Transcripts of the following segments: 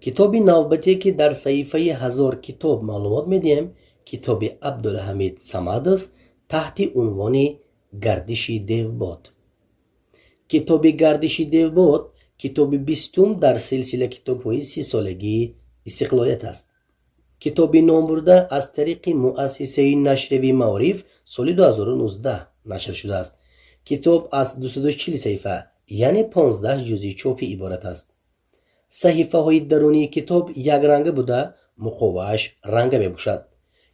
کتابی نوبتی که در صحیفه 1000 کتاب معلومات میدیم، کتاب عبدالحمید صمدوف تحت عنوان گردش دیوباد. کتاب گردش دیوباد کتاب 20 در سلسله کتاب‌های 30 سالگی استقلالیت است. کتاب نام برده از طریق مؤسسه نشریه معارف سال 2019 نشر شده است. کتاب از 240 صفحه یعنی 15 جزء چاپی عبارت است. صحیفه های درونی کتاب یک رنگ بوده، مقواش رنگ می باشد.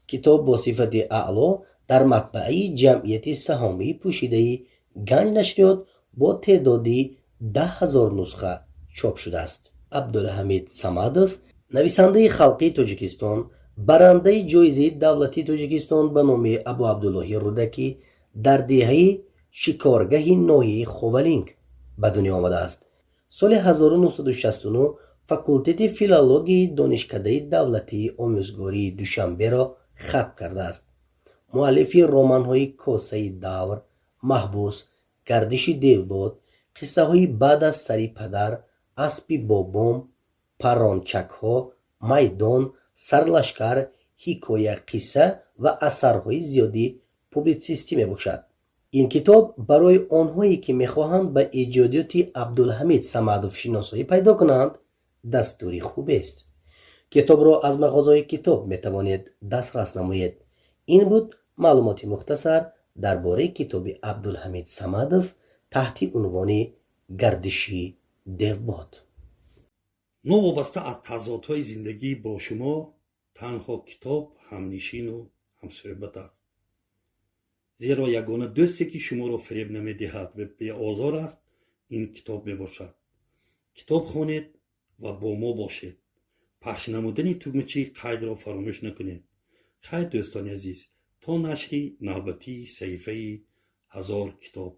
کتاب با صفت اعلا در مطبعه جمعیت سهامی پوشیده گنج نشریات با تعدادی 10,000 نسخه چاپ شده است. عبدالحمید صمدوف نویسنده خلقی تاجیکستان، برنده جایزه دولتی تاجیکستان به نام ابو عبدالله رودکی در دهه شکارگاه ناحیه خوولینگ به دنیا آمده است. سال 1969 فاکولته فیلولوژی دانشکده دولتی آموزگاری دوشنبه را ختم کرده است. مؤلف رمان‌های کاسه دور، محبوس، گردش دیوباد، قصه های بعد از سری پدر، اسبی بابام، پرانچک‌ها، میدان، سرلشکر، حکایه قصه و اثرهای زیادی پوبلیسیستی می باشد. این کتاب برای آنهایی که میخواهند به ایجادیات عبدالحمید صمدوف شناسایی پیدا کنند دستوری خوب است. کتاب را از مغازه کتاب میتوانید دسترس نمایید. این بود معلومات مختصر درباره کتاب عبدالحمید صمدوف تحت عنوان گردش دیوباد. نوابسته از تضادهای زندگی با شما تنها کتاب همنشین و همصحبت است. زیرا یگانه دوستی که شما را فریب نمیدهد و بی آزار است این کتاب می باشد. کتاب خوانید و با ما باشید. پخش نمودن تگمچه قید را فراموش نکنید. خیر دوستان عزیز، تا نشری نوبتی صحیفه 1000 کتاب.